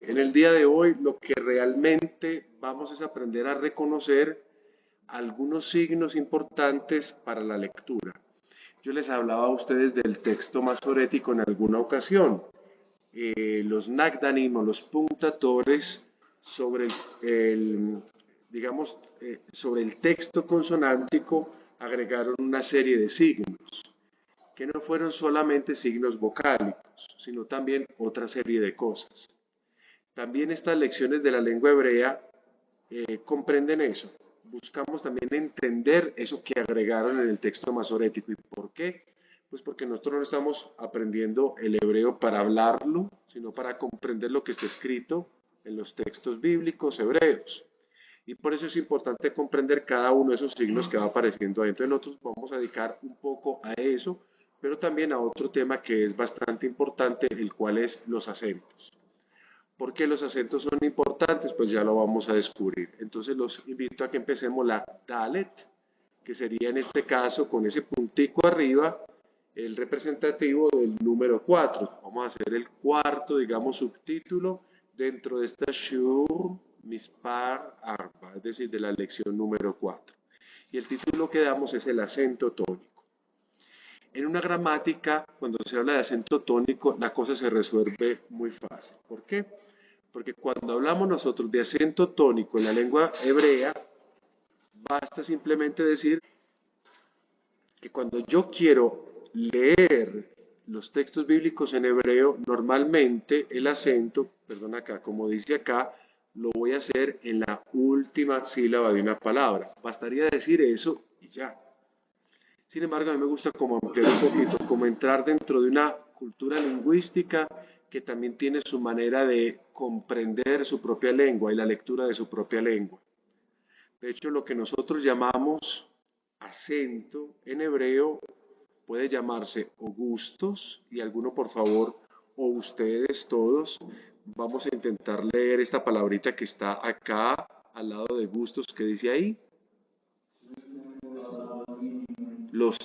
En el día de hoy lo que realmente vamos es aprender a reconocer algunos signos importantes para la lectura. Yo les hablaba a ustedes del texto masorético en alguna ocasión. Los Nagdanim o los puntatores sobre digamos, sobre el texto consonántico agregaron una serie de signos, que no fueron solamente signos vocálicos, sino también otra serie de cosas. También estas lecciones de la lengua hebrea comprenden eso. Buscamos también entender eso que agregaron en el texto masorético. ¿Y por qué? Pues porque nosotros no estamos aprendiendo el hebreo para hablarlo, sino para comprender lo que está escrito en los textos bíblicos hebreos. Y por eso es importante comprender cada uno de esos signos que va apareciendo ahí. Entonces nosotros vamos a dedicar un poco a eso, pero también a otro tema que es bastante importante, el cual es los acentos. ¿Por qué los acentos son importantes? Pues ya lo vamos a descubrir. Entonces los invito a que empecemos la Dalet, que sería en este caso con ese puntico arriba, el representativo del número 4. Vamos a hacer el cuarto, digamos, subtítulo dentro de esta Shur Mispar Arba, es decir, de la lección número 4. Y el título que damos es el acento tónico. En una gramática, cuando se habla de acento tónico, la cosa se resuelve muy fácil. ¿Por qué? Porque cuando hablamos nosotros de acento tónico en la lengua hebrea, basta simplemente decir que cuando yo quiero leer los textos bíblicos en hebreo, normalmente el acento, perdón acá, como dice acá, lo voy a hacer en la última sílaba de una palabra. Bastaría decir eso y ya. Sin embargo, a mí me gusta como ampliar un poquito, como entrar dentro de una cultura lingüística que también tiene su manera de comprender su propia lengua y la lectura de su propia lengua. De hecho, lo que nosotros llamamos acento en hebreo puede llamarse o gustos, y alguno por favor, o ustedes todos, vamos a intentar leer esta palabrita que está acá al lado de gustos, que dice ahí, los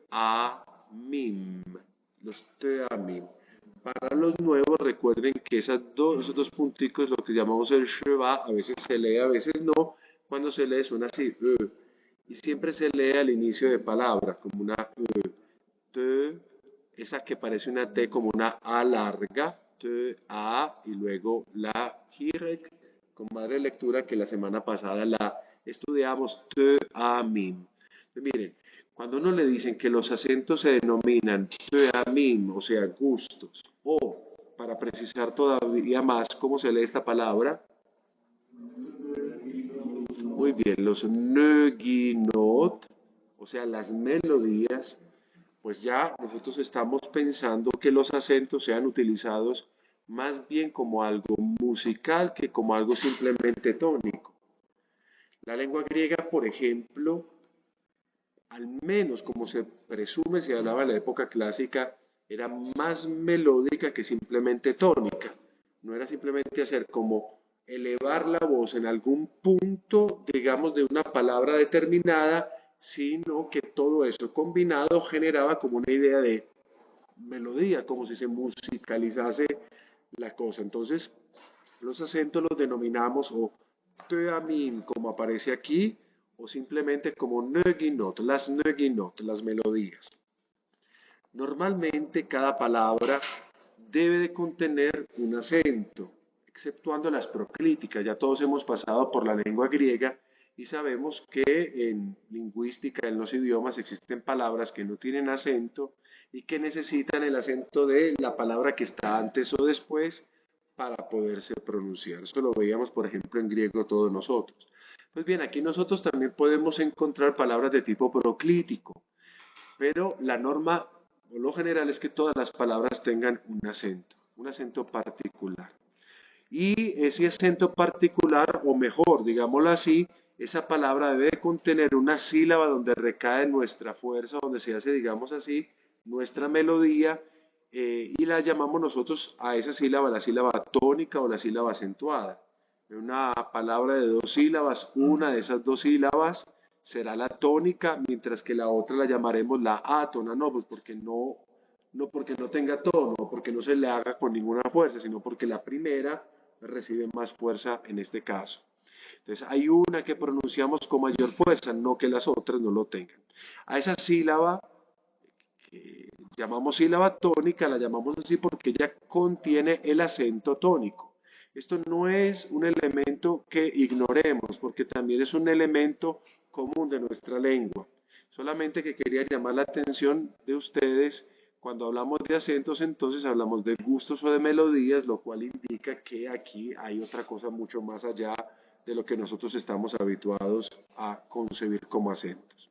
teamim, los teamim. Para los nuevos, recuerden que esos dos punticos, lo que llamamos el sheva, a veces se lee, a veces no. Cuando se lee suena así, y siempre se lee al inicio de palabra, como una te, esa que parece una T como una A larga, te, A, y luego la hirek, con madre lectura que la semana pasada la estudiamos, te, a, mim. Miren, cuando uno le dicen que los acentos se denominan teamim, o sea, gustos, o para precisar todavía más cómo se lee esta palabra, muy bien, los neginot, o sea, las melodías, pues ya nosotros estamos pensando que los acentos sean utilizados más bien como algo musical que como algo simplemente tónico. La lengua griega, por ejemplo, al menos como se presume, se hablaba en la época clásica, era más melódica que simplemente tónica. No era simplemente hacer como elevar la voz en algún punto, digamos, de una palabra determinada, sino que todo eso combinado generaba como una idea de melodía, como si se musicalizase la cosa. Entonces, los acentos los denominamos o teamim, como aparece aquí, o simplemente como neginot, las melodías. Normalmente cada palabra debe de contener un acento, exceptuando las proclíticas. Ya todos hemos pasado por la lengua griega y sabemos que en lingüística, en los idiomas, existen palabras que no tienen acento y que necesitan el acento de la palabra que está antes o después para poderse pronunciar. Eso lo veíamos, por ejemplo, en griego todos nosotros. Pues bien, aquí nosotros también podemos encontrar palabras de tipo proclítico, pero la norma o lo general es que todas las palabras tengan un acento particular. Y ese acento particular, o mejor, digámoslo así, esa palabra debe contener una sílaba donde recae nuestra fuerza, donde se hace, digamos así, nuestra melodía, y la llamamos nosotros a esa sílaba la sílaba tónica o la sílaba acentuada. Una palabra de dos sílabas, una de esas dos sílabas será la tónica, mientras que la otra la llamaremos la átona, no, pues porque no no porque no tenga tono, o porque no se le haga con ninguna fuerza, sino porque la primera recibe más fuerza en este caso. Entonces hay una que pronunciamos con mayor fuerza, no que las otras no lo tengan. A esa sílaba que llamamos sílaba tónica, la llamamos así porque ella contiene el acento tónico. Esto no es un elemento que ignoremos, porque también es un elemento común de nuestra lengua. Solamente que quería llamar la atención de ustedes. Cuando hablamos de acentos, entonces hablamos de gustos o de melodías, lo cual indica que aquí hay otra cosa mucho más allá de lo que nosotros estamos habituados a concebir como acentos.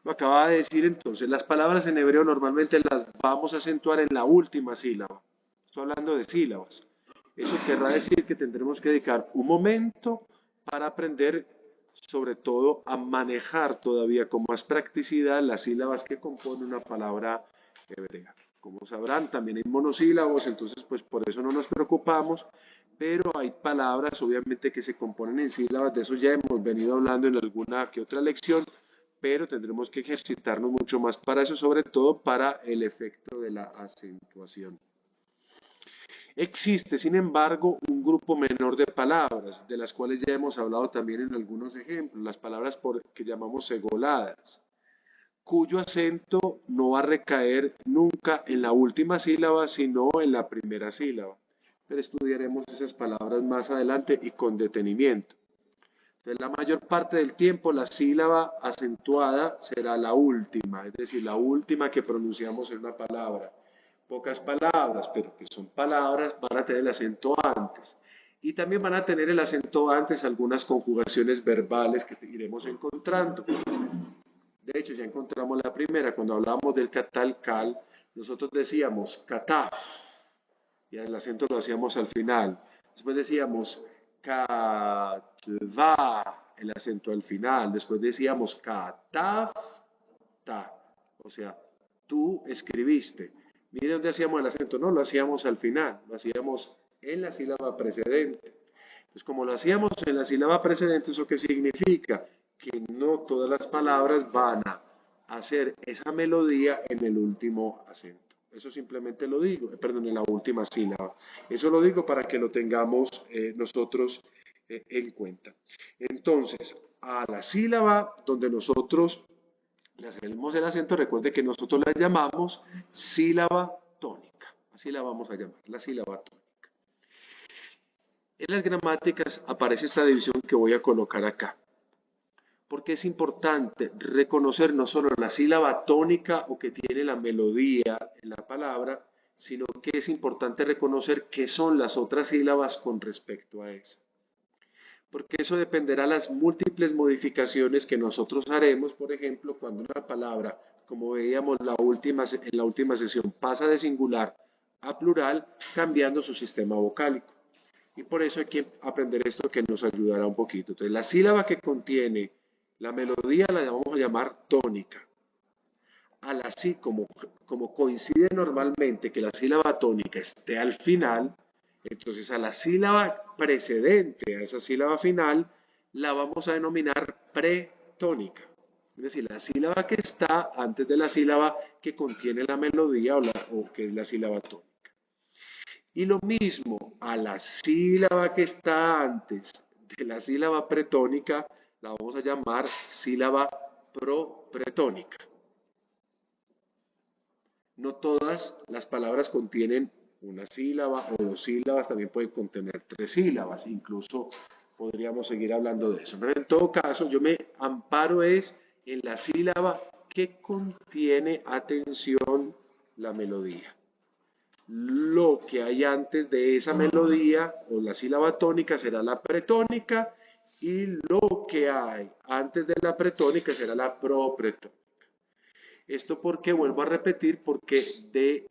Lo acaba de decir, entonces las palabras en hebreo normalmente las vamos a acentuar en la última sílaba. Estoy hablando de sílabas. Eso querrá decir que tendremos que dedicar un momento para aprender, sobre todo, a manejar todavía con más practicidad las sílabas que componen una palabra hebrea. Como sabrán, también hay monosílabos, entonces pues por eso no nos preocupamos, pero hay palabras obviamente que se componen en sílabas, de eso ya hemos venido hablando en alguna que otra lección, pero tendremos que ejercitarnos mucho más para eso, sobre todo para el efecto de la acentuación. Existe, sin embargo, un grupo menor de palabras, de las cuales ya hemos hablado también en algunos ejemplos, las palabras que llamamos segoladas, cuyo acento no va a recaer nunca en la última sílaba, sino en la primera sílaba. Pero estudiaremos esas palabras más adelante y con detenimiento. Entonces, la mayor parte del tiempo la sílaba acentuada será la última, es decir, la última que pronunciamos en una palabra. Pocas palabras, pero que son palabras, van a tener el acento antes. Y también van a tener el acento antes algunas conjugaciones verbales que iremos encontrando. De hecho, ya encontramos la primera, cuando hablábamos del catal-cal, nosotros decíamos cataf, y el acento lo hacíamos al final. Después decíamos katva, el acento al final. Después decíamos katafta, o sea, tú escribiste. Mire dónde hacíamos el acento, no lo hacíamos al final, lo hacíamos en la sílaba precedente. Entonces, como lo hacíamos en la sílaba precedente, ¿eso qué significa? Que no todas las palabras van a hacer esa melodía en el último acento. Eso simplemente lo digo, perdón, en la última sílaba. Eso lo digo para que lo tengamos nosotros en cuenta. Entonces, a la sílaba donde nosotros le hacemos el acento, recuerde que nosotros la llamamos sílaba tónica. Así la vamos a llamar, la sílaba tónica. En las gramáticas aparece esta división que voy a colocar acá, porque es importante reconocer no solo la sílaba tónica o que tiene la melodía en la palabra, sino que es importante reconocer qué son las otras sílabas con respecto a esa. Porque eso dependerá de las múltiples modificaciones que nosotros haremos, por ejemplo, cuando una palabra, como veíamos en la última sesión, pasa de singular a plural, cambiando su sistema vocálico. Y por eso hay que aprender esto que nos ayudará un poquito. Entonces, la sílaba que contiene la melodía la vamos a llamar tónica. Así como coincide normalmente que la sílaba tónica esté al final, entonces a la sílaba precedente a esa sílaba final la vamos a denominar pretónica. Es decir, la sílaba que está antes de la sílaba que contiene la melodía o que es la sílaba tónica. Y lo mismo, a la sílaba que está antes de la sílaba pretónica, la vamos a llamar sílaba propretónica. No todas las palabras contienen una sílaba o dos sílabas, también pueden contener tres sílabas, incluso podríamos seguir hablando de eso. Pero en todo caso, yo me amparo es en la sílaba que contiene, atención, la melodía. Lo que hay antes de esa melodía o la sílaba tónica será la pretónica y lo que hay antes de la pretónica será la propretónica. Esto porque, vuelvo a repetir, porque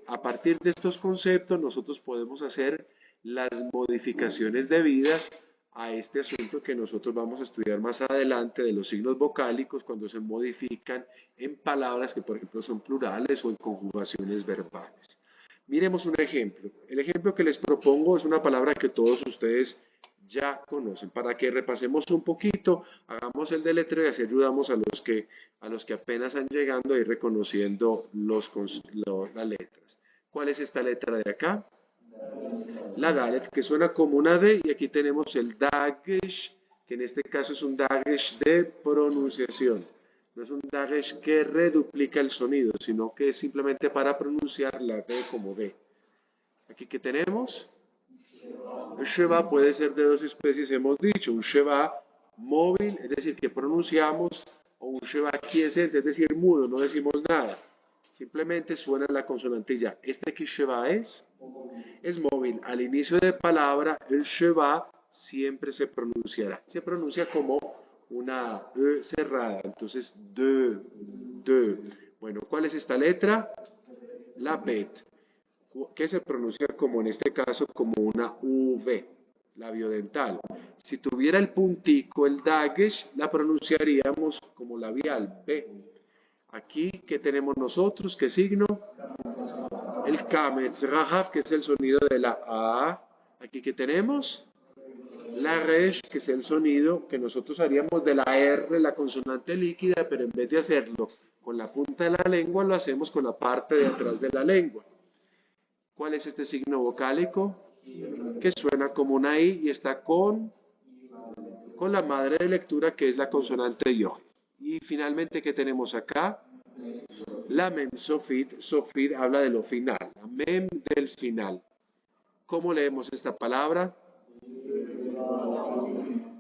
a partir de estos conceptos nosotros podemos hacer las modificaciones debidas a este asunto que nosotros vamos a estudiar más adelante de los signos vocálicos cuando se modifican en palabras que, por ejemplo, son plurales o en conjugaciones verbales. Miremos un ejemplo. El ejemplo que les propongo es una palabra que todos ustedes ya conocen. Para que repasemos un poquito, hagamos el deletreo y así ayudamos a los que apenas han llegando a ir reconociendo las letras. ¿Cuál es esta letra de acá? La Dalet, que suena como una D, y aquí tenemos el Dagesh, que en este caso es un Dagesh de pronunciación. No es un Dagesh que reduplica el sonido, sino que es simplemente para pronunciar la D como D. Aquí que tenemos, el Sheva puede ser de dos especies, hemos dicho, un Sheva móvil, es decir, que pronunciamos, o un Sheva quiescente, es decir, mudo, no decimos nada. Simplemente suena la consonante ya. Este que Sheva es móvil. Al inicio de palabra, el Sheva siempre se pronunciará. Se pronuncia como una E cerrada. Entonces, de. Bueno, ¿cuál es esta letra? La Bet, que se pronuncia como en este caso como una V, labiodental. Si tuviera el puntico, el Dagesh, la pronunciaríamos como labial, B. Aquí, ¿qué tenemos nosotros? ¿Qué signo? El Kametz Rahaf, que es el sonido de la A. Aquí, ¿qué tenemos? La Resh, que es el sonido que nosotros haríamos de la R, la consonante líquida, pero en vez de hacerlo con la punta de la lengua, lo hacemos con la parte de atrás de la lengua. ¿Cuál es este signo vocálico? Que suena como una I y está con la madre de lectura, que es la consonante Yod. Y finalmente, ¿qué tenemos acá? La mem sofit. Sofit habla de lo final. La mem del final. ¿Cómo leemos esta palabra?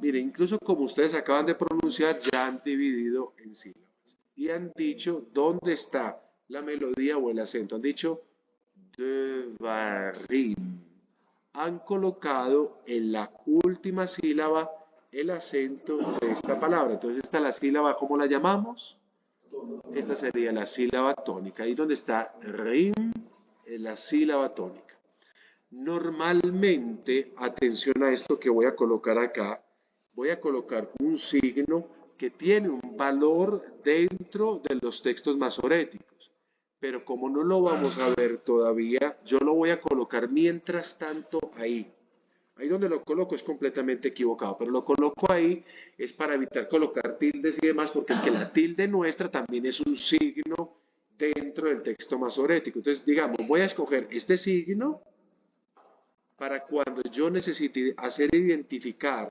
Mire, incluso como ustedes acaban de pronunciar, ya han dividido en sílabas. Y han dicho dónde está la melodía o el acento. Han dicho devarim. Han colocado en la última sílaba el acento de esta palabra. Entonces, esta la sílaba, ¿cómo la llamamos? Esta sería la sílaba tónica. Ahí donde está rim, es la sílaba tónica. Normalmente, atención a esto que voy a colocar acá, voy a colocar un signo que tiene un valor dentro de los textos masoréticos. Pero como no lo vamos a ver todavía, yo lo voy a colocar mientras tanto ahí. Ahí donde lo coloco es completamente equivocado, pero lo coloco ahí es para evitar colocar tildes y demás, porque es que la tilde nuestra también es un signo dentro del texto masorético. Entonces, digamos, voy a escoger este signo para cuando yo necesite hacer identificar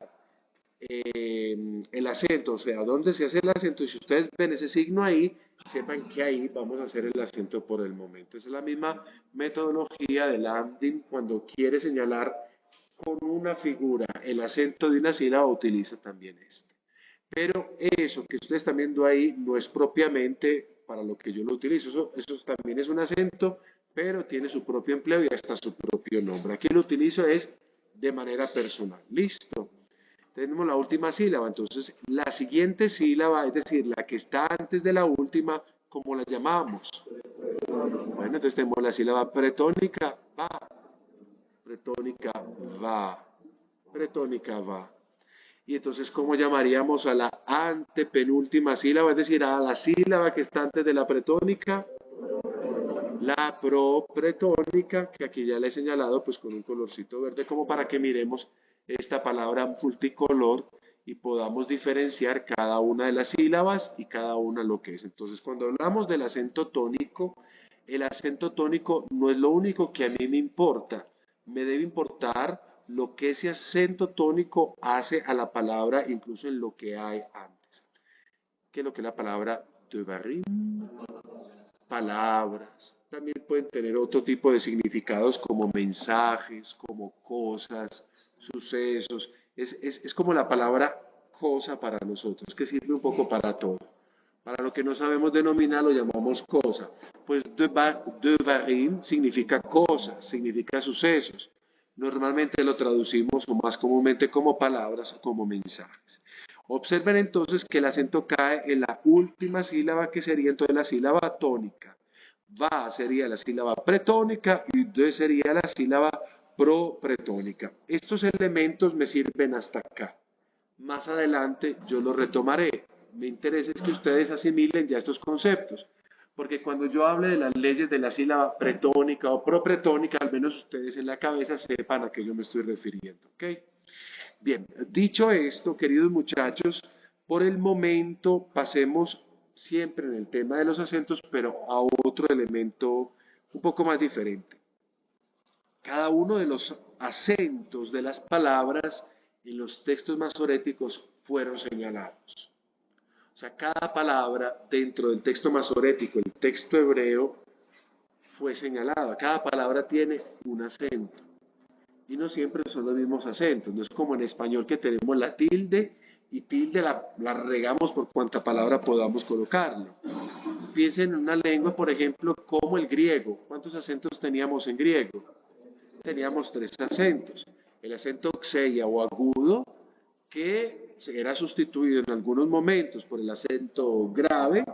el acento, o sea, dónde se hace el acento, y si ustedes ven ese signo ahí, sepan que ahí vamos a hacer el acento por el momento. Esa es la misma metodología de Landing cuando quiere señalar con una figura el acento de una sílaba, utiliza también este. Pero eso que ustedes están viendo ahí no es propiamente para lo que yo lo utilizo, eso también es un acento, pero tiene su propio empleo y hasta su propio nombre. Aquí lo utilizo es de manera personal. Listo. Tenemos la última sílaba, entonces la siguiente sílaba, es decir, la que está antes de la última, ¿cómo la llamamos? Bueno, entonces tenemos la sílaba pretónica, va, pretónica, va, pretónica, va. Y entonces, ¿cómo llamaríamos a la antepenúltima sílaba? Es decir, a la sílaba que está antes de la pretónica, la propretónica, que aquí ya le he señalado pues con un colorcito verde, como para que miremos esta palabra multicolor y podamos diferenciar cada una de las sílabas y cada una lo que es. Entonces, cuando hablamos del acento tónico, el acento tónico no es lo único que a mí me importa. Me debe importar lo que ese acento tónico hace a la palabra, incluso en lo que hay antes. ¿Qué es lo que es la palabra devarim? Palabras. También pueden tener otro tipo de significados como mensajes, como cosas, sucesos. Es como la palabra cosa para nosotros, que sirve un poco para todo. Para lo que no sabemos denominar lo llamamos cosa. Pues devarim significa cosas, significa sucesos. Normalmente lo traducimos o más comúnmente como palabras o como mensajes. Observen entonces que el acento cae en la última sílaba, que sería entonces la sílaba tónica. Va sería la sílaba pretónica y de sería la sílaba propretónica. Estos elementos me sirven hasta acá. Más adelante yo los retomaré. Me interesa es que ustedes asimilen ya estos conceptos, porque cuando yo hable de las leyes de la sílaba pretónica o propretónica, al menos ustedes en la cabeza sepan a qué yo me estoy refiriendo. ¿Okay? Bien, dicho esto, queridos muchachos, por el momento pasemos siempre en el tema de los acentos, pero a otro elemento un poco más diferente. Cada uno de los acentos de las palabras en los textos masoréticos fueron señalados. O sea, cada palabra dentro del texto masorético, el texto hebreo, fue señalada. Cada palabra tiene un acento. Y no siempre son los mismos acentos. No es como en español que tenemos la tilde y tilde la regamos por cuanta palabra podamos colocarle. Piensen en una lengua, por ejemplo, como el griego. ¿Cuántos acentos teníamos en griego? Teníamos tres acentos. El acento xeia o agudo, que era sustituido en algunos momentos por el acento grave,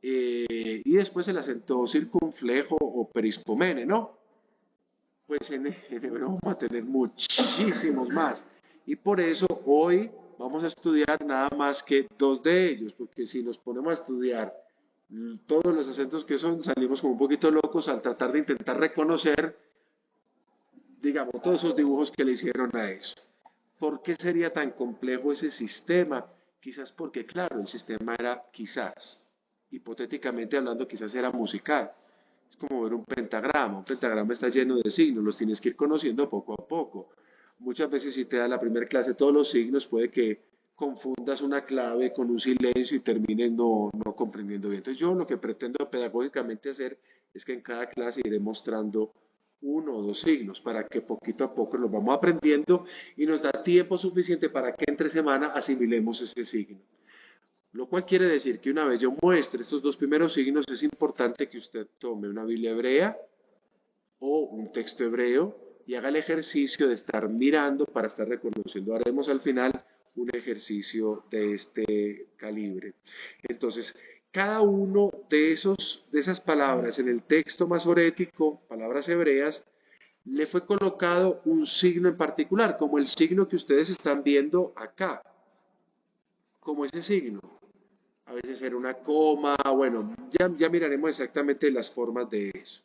y después el acento circunflejo o perispomene, ¿no? Pues en hebreo vamos a tener muchísimos más. Y por eso hoy vamos a estudiar nada más que dos de ellos, porque si nos ponemos a estudiar todos los acentos que son, salimos como un poquito locos al tratar de intentar reconocer, digamos, todos esos dibujos que le hicieron a eso. ¿Por qué sería tan complejo ese sistema? Quizás porque, claro, el sistema era quizás, hipotéticamente hablando, quizás era musical. Es como ver un pentagrama. Un pentagrama está lleno de signos, los tienes que ir conociendo poco a poco. Muchas veces si te da la primera clase todos los signos, puede que confundas una clave con un silencio y termines no comprendiendo bien. Entonces yo lo que pretendo pedagógicamente hacer es que en cada clase iré mostrando uno o dos signos para que poquito a poco los vamos aprendiendo y nos da tiempo suficiente para que entre semana asimilemos ese signo. Lo cual quiere decir que una vez yo muestre estos dos primeros signos, es importante que usted tome una Biblia hebrea o un texto hebreo y haga el ejercicio de estar mirando para estar reconociendo. Haremos al final un ejercicio de este calibre. Entonces, cada uno de esas palabras en el texto masorético, palabras hebreas, le fue colocado un signo en particular, como el signo que ustedes están viendo acá, como ese signo. A veces era una coma, bueno, ya miraremos exactamente las formas de eso.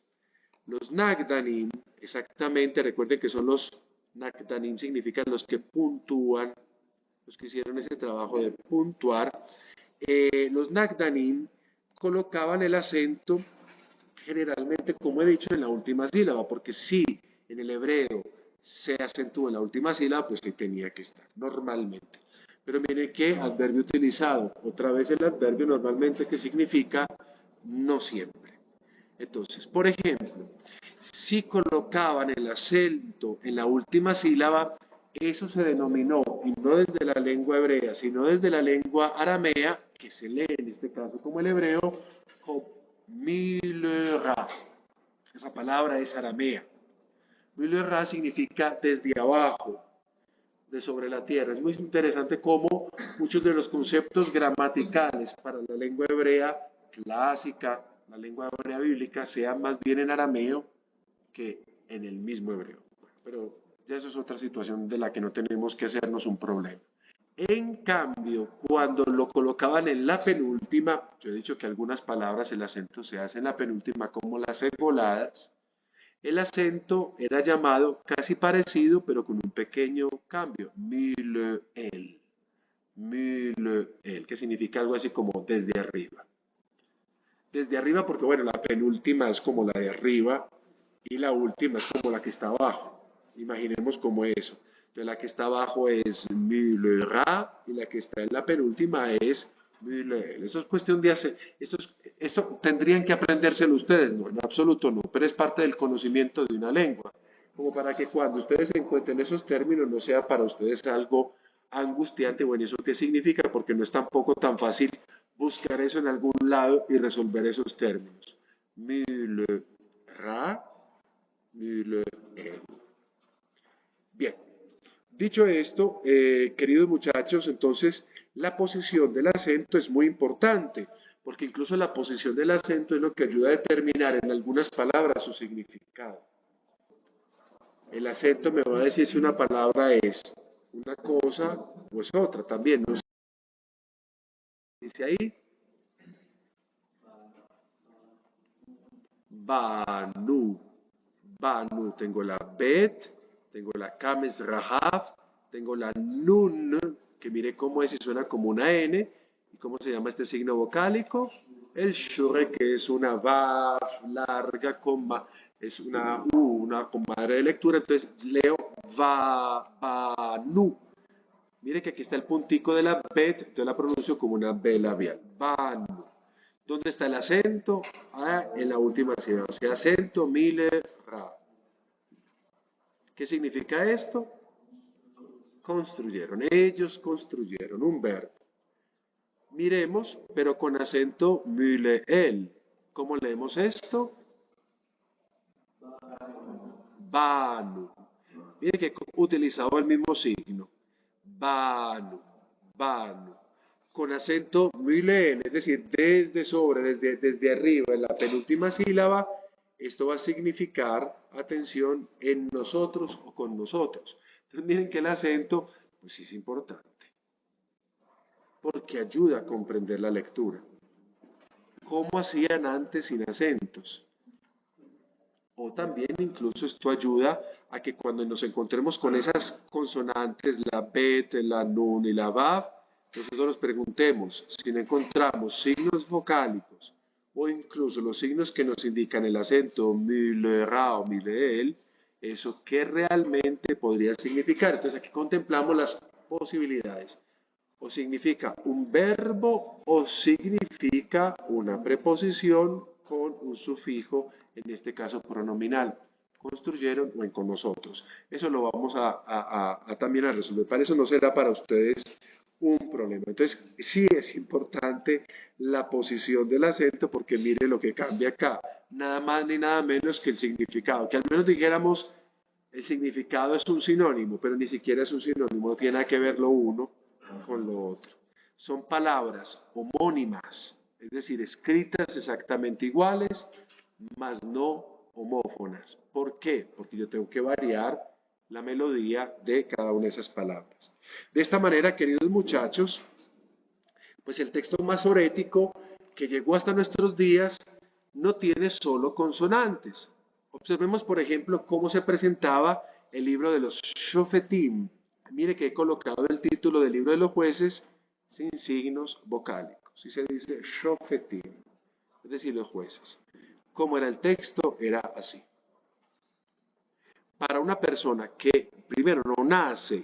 Los Nagdanim, exactamente, recuerden que son los Nagdanim, significan los que puntúan, los que hicieron ese trabajo de puntuar. Los Nagdanim colocaban el acento generalmente, como he dicho, en la última sílaba, porque si en el hebreo se acentúa en la última sílaba, pues ahí tenía que estar, normalmente. Pero mire qué adverbio utilizado, otra vez el adverbio normalmente que significa no siempre. Entonces, por ejemplo, si colocaban el acento en la última sílaba, eso se denominó, y no desde la lengua hebrea, sino desde la lengua aramea, que se lee en este caso como el hebreo, como Milera. Esa palabra es aramea. Milera significa desde abajo, de sobre la tierra. Es muy interesante cómo muchos de los conceptos gramaticales para la lengua hebrea clásica, la lengua hebrea bíblica, sean más bien en arameo que en el mismo hebreo. Pero ya eso es otra situación de la que no tenemos que hacernos un problema. En cambio, cuando lo colocaban en la penúltima, yo he dicho que algunas palabras el acento se hace en la penúltima como las egoladas, el acento era llamado casi parecido, pero con un pequeño cambio, mileel, mileel, que significa algo así como desde arriba. Desde arriba porque, bueno, la penúltima es como la de arriba y la última es como la que está abajo. Imaginemos como eso. Entonces la que está abajo es milera y la que está en la penúltima es mileel. Eso es cuestión de hacer, esto tendrían que aprendérselo ustedes, no, en absoluto no, pero es parte del conocimiento de una lengua, como para que cuando ustedes encuentren esos términos no sea para ustedes algo angustiante. Bueno, ¿eso qué significa? Porque no es tampoco tan fácil buscar eso en algún lado y resolver esos términos. Milera, mileel. Bien, dicho esto, queridos muchachos, entonces la posición del acento es muy importante, porque incluso la posición del acento es lo que ayuda a determinar en algunas palabras su significado. El acento me va a decir si una palabra es una cosa o es otra también. ¿No? Dice ahí, Banu, Banu, tengo la Bet, tengo la Kames Rahav, Tengo la nun, que mire cómo es y suena como una N. ¿Y cómo se llama este signo vocálico? El shure, que es una vav larga es una U, una con madre de lectura. Entonces leo va, nu. Mire que aquí está el puntico de la bet, entonces la pronuncio como una B labial. Vanu. ¿Dónde está el acento? En la última sílaba. O sea, acento, mile, ra. ¿Qué significa esto? Construyeron. Ellos construyeron un verbo. Miremos, pero con acento mule, el. ¿Cómo leemos esto? Banu. Mire que he utilizado el mismo signo. Banu, banu. Con acento muy leve, es decir, desde arriba, en la penúltima sílaba, esto va a significar atención en nosotros o con nosotros. Entonces miren que el acento, pues sí es importante, porque ayuda a comprender la lectura. ¿Cómo hacían antes sin acentos? O también incluso esto ayuda a que cuando nos encontremos con esas consonantes, la bet, la nun y la vav, nosotros nos preguntemos si no encontramos signos vocálicos o incluso los signos que nos indican el acento mi, le, ra o mi, le, el, eso qué realmente podría significar. Entonces aquí contemplamos las posibilidades. O significa un verbo o significa una preposición con un sufijo, en este caso pronominal. Construyeron o en con nosotros. Eso lo vamos también a resolver. Para eso no será para ustedes un problema. Entonces, sí es importante la posición del acento porque mire lo que cambia acá. Nada más ni nada menos que el significado. Que al menos dijéramos el significado es un sinónimo, pero ni siquiera es un sinónimo. No tiene nada que ver lo uno con lo otro. Son palabras homónimas, es decir, escritas exactamente iguales, mas no homófonas. ¿Por qué? Porque yo tengo que variar la melodía de cada una de esas palabras. De esta manera, queridos muchachos, pues el texto masorético que llegó hasta nuestros días no tiene solo consonantes. Observemos, por ejemplo, cómo se presentaba el libro de los Shofetim. Mire que he colocado el título del libro de los jueces sin signos vocálicos. Y se dice Shofetim, es decir, los jueces. ¿Cómo era el texto? Era así. Para una persona que primero no nace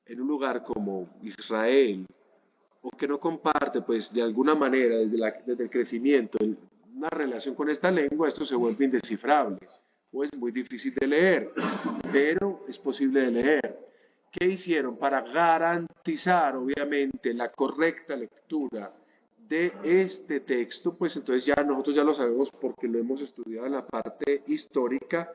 en un lugar como Israel, o que no comparte, pues de alguna manera, desde el crecimiento, una relación con esta lengua, esto se vuelve indescifrable, o es muy difícil de leer, pero es posible de leer. ¿Qué hicieron? Para garantizar, obviamente, la correcta lectura de este texto, pues entonces ya nosotros ya lo sabemos porque lo hemos estudiado en la parte histórica.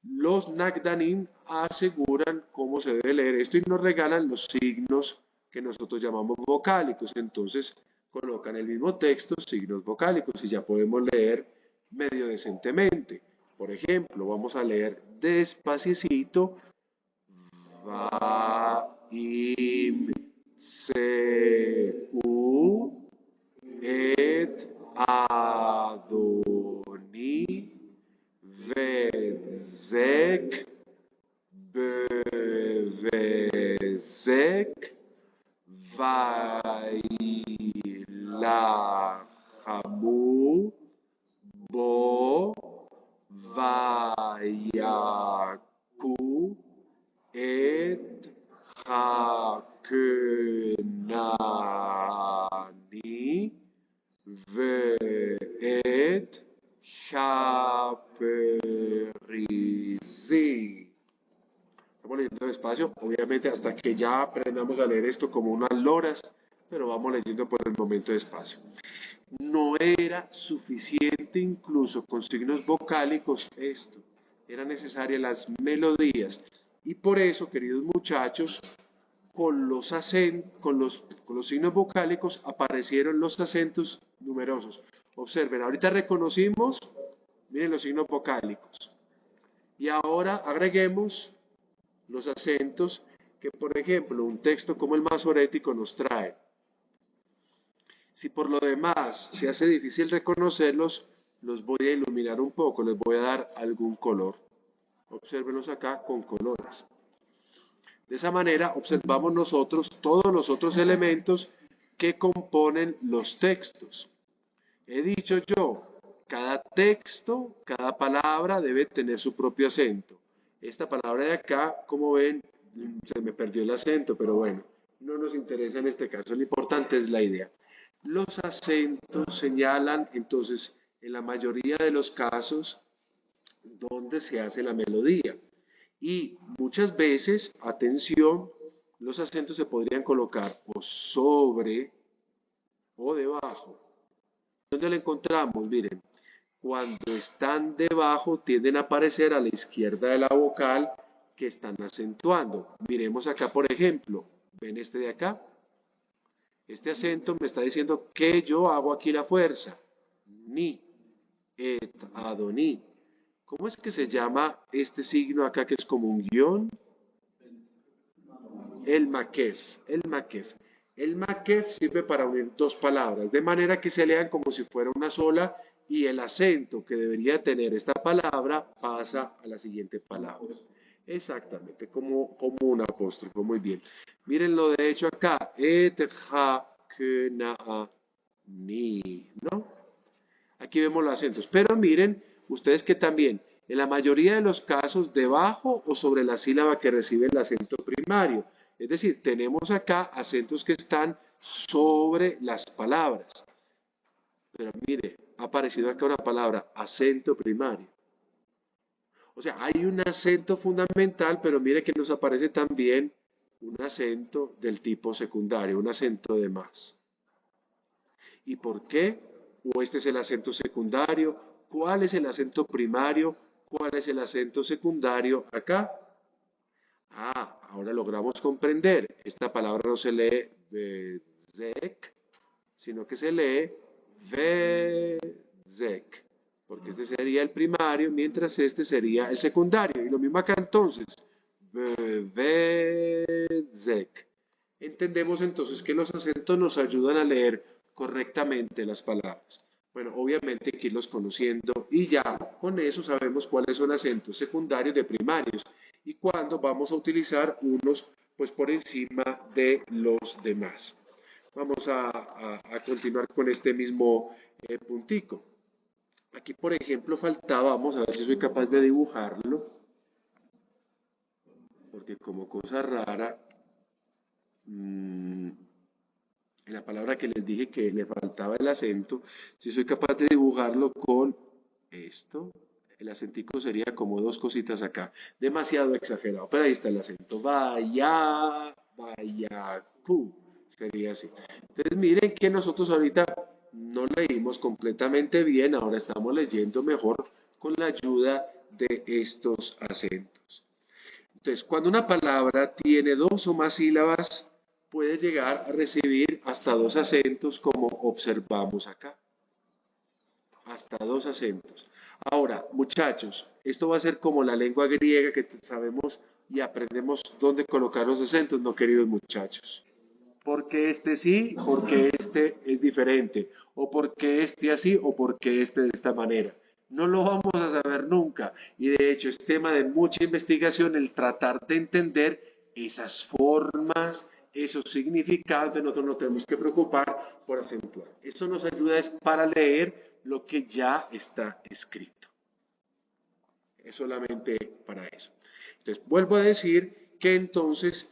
Los Nagdanim aseguran cómo se debe leer esto y nos regalan los signos que nosotros llamamos vocálicos. Entonces colocan el mismo texto, signos vocálicos, y ya podemos leer medio decentemente. Por ejemplo, vamos a leer despacito. Va, im, se, u, et, adoni, vezek, bevezek, vailahamu, bo, vayaku, et hakenani, ve'et haperizi. Estamos leyendo despacio, obviamente hasta que ya aprendamos a leer esto como unas loras, pero vamos leyendo por el momento despacio. No era suficiente incluso con signos vocálicos esto, eran necesarias las melodías. Y por eso, queridos muchachos, con los signos vocálicos aparecieron los acentos numerosos. Observen, ahorita reconocimos, miren los signos vocálicos. Y ahora agreguemos los acentos que, por ejemplo, un texto como el masorético nos trae. Si por lo demás se hace difícil reconocerlos, los voy a iluminar un poco, les voy a dar algún color. Obsérvenlos acá con colores. De esa manera observamos nosotros todos los otros elementos que componen los textos. He dicho yo, cada texto, cada palabra debe tener su propio acento. Esta palabra de acá, como ven, se me perdió el acento, pero bueno, no nos interesa en este caso, lo importante es la idea. Los acentos señalan, entonces, en la mayoría de los casos, dónde se hace la melodía. Y muchas veces, atención, los acentos se podrían colocar o sobre o debajo. ¿Dónde lo encontramos? Miren, cuando están debajo tienden a aparecer a la izquierda de la vocal que están acentuando. Miremos acá, por ejemplo, ¿ven este de acá? Este acento me está diciendo que yo hago aquí la fuerza. Ni, et, adoní. ¿Cómo es que se llama este signo acá que es como un guión? El makef, el makef. El makef sirve para unir dos palabras, de manera que se lean como si fuera una sola y el acento que debería tener esta palabra pasa a la siguiente palabra. Exactamente, como un apóstrofo, muy bien. Miren lo de hecho acá, et, ha, ke, na, ni, ¿no? Aquí vemos los acentos, pero miren ustedes que también, en la mayoría de los casos, debajo o sobre la sílaba que recibe el acento primario. Es decir, tenemos acá acentos que están sobre las palabras. Pero mire, ha aparecido acá una palabra, acento primario. O sea, hay un acento fundamental, pero mire que nos aparece también un acento del tipo secundario, un acento de más. ¿Y por qué? ¿O este es el acento secundario? ¿Cuál es el acento primario? ¿Cuál es el acento secundario acá? Ah, ahora logramos comprender. Esta palabra no se lee bezek, sino que se lee vezek, porque este sería el primario, mientras este sería el secundario. Y lo mismo acá entonces, vezek. Entendemos entonces que los acentos nos ayudan a leer correctamente las palabras. Bueno, obviamente hay que irlos conociendo y ya con eso sabemos cuáles son acentos secundarios de primarios y cuándo vamos a utilizar unos pues por encima de los demás. Vamos a continuar con este mismo puntico. Aquí, por ejemplo, faltaba, vamos a ver si soy capaz de dibujarlo, porque como cosa rara, en la palabra que les dije que le faltaba el acento, si soy capaz de dibujarlo con esto, el acentico sería como dos cositas acá, demasiado exagerado, pero ahí está el acento, vaya, vaya, cu, sería así. Entonces miren que nosotros ahorita no leímos completamente bien, ahora estamos leyendo mejor con la ayuda de estos acentos. Entonces, cuando una palabra tiene dos o más sílabas, puede llegar a recibir hasta dos acentos, como observamos acá. Hasta dos acentos. Ahora, muchachos, esto va a ser como la lengua griega que sabemos y aprendemos dónde colocar los acentos, no queridos muchachos. Porque este sí, porque este es diferente, o porque este así, o porque este de esta manera. No lo vamos a saber nunca, y de hecho es tema de mucha investigación el tratar de entender esas formas, esos significados, de nosotros no tenemos que preocupar por acentuar. Eso nos ayuda es para leer lo que ya está escrito. Es solamente para eso. Entonces, vuelvo a decir que entonces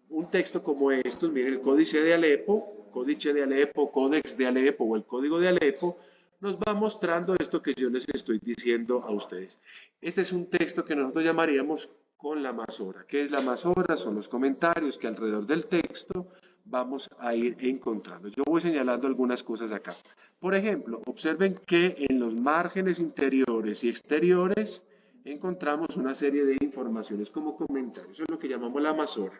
un texto como estos, miren, el Códice de Alepo, Códex de Alepo o el Código de Alepo, nos va mostrando esto que yo les estoy diciendo a ustedes. Este es un texto que nosotros llamaríamos con la masora. ¿Qué es la masora? Son los comentarios que alrededor del texto vamos a ir encontrando. Yo voy señalando algunas cosas acá. Por ejemplo, observen que en los márgenes interiores y exteriores encontramos una serie de informaciones como comentarios. Eso es lo que llamamos la masora.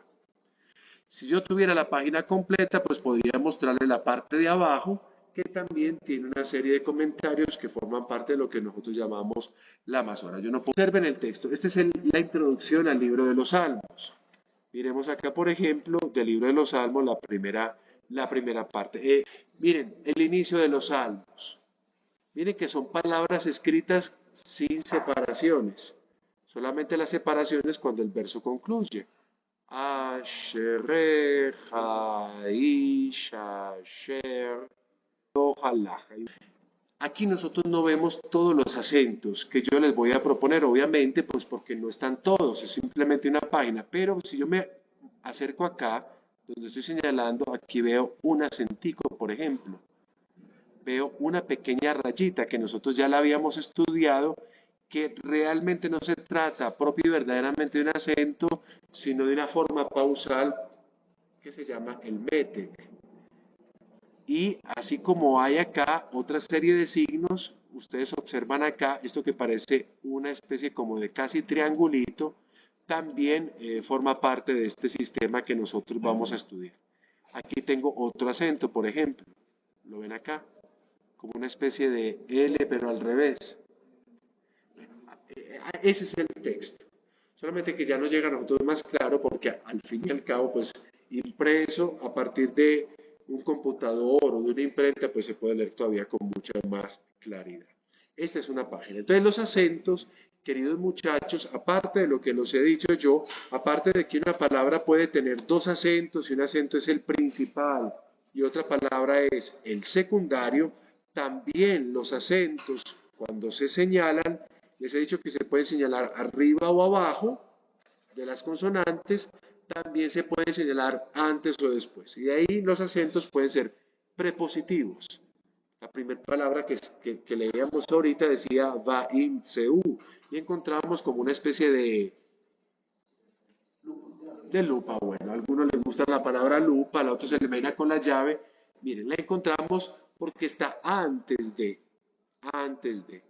Si yo tuviera la página completa, pues podría mostrarles la parte de abajo, que también tiene una serie de comentarios que forman parte de lo que nosotros llamamos la masora. Yo no puedo observen el texto. Esta es la introducción al libro de los Salmos. Miremos acá, por ejemplo, del libro de los Salmos, la primera parte. Miren, el inicio de los Salmos. Miren que son palabras escritas sin separaciones. Solamente la separación es cuando el verso concluye. Ashereja, Isha, Asher, Ojalá. Aquí nosotros no vemos todos los acentos que yo les voy a proponer, obviamente, pues porque no están todos, es simplemente una página, pero si yo me acerco acá, donde estoy señalando, aquí veo un acentico, por ejemplo. Veo una pequeña rayita que nosotros ya la habíamos estudiado, que realmente no se trata propio y verdaderamente de un acento, sino de una forma pausal que se llama el métec. Y así como hay acá otra serie de signos, ustedes observan acá esto que parece una especie como de casi triangulito, también forma parte de este sistema que nosotros vamos a estudiar. Aquí tengo otro acento, por ejemplo, lo ven acá, como una especie de L pero al revés. Ese es el texto. Solamente que ya nos llega a nosotros más claro porque al fin y al cabo, pues impreso a partir de un computador o de una imprenta, pues se puede leer todavía con mucha más claridad. Esta es una página. Entonces los acentos, queridos muchachos, aparte de lo que los he dicho yo, aparte de que una palabra puede tener dos acentos y un acento es el principal y otra palabra es el secundario, también los acentos cuando se señalan, les he dicho que se puede señalar arriba o abajo de las consonantes, también se puede señalar antes o después. Y de ahí los acentos pueden ser prepositivos. La primera palabra que leíamos ahorita decía va in seu y encontramos como una especie de lupa. Bueno, a algunos les gusta la palabra lupa, a otros se le imagina con la llave. Miren, la encontramos porque está antes de, antes de.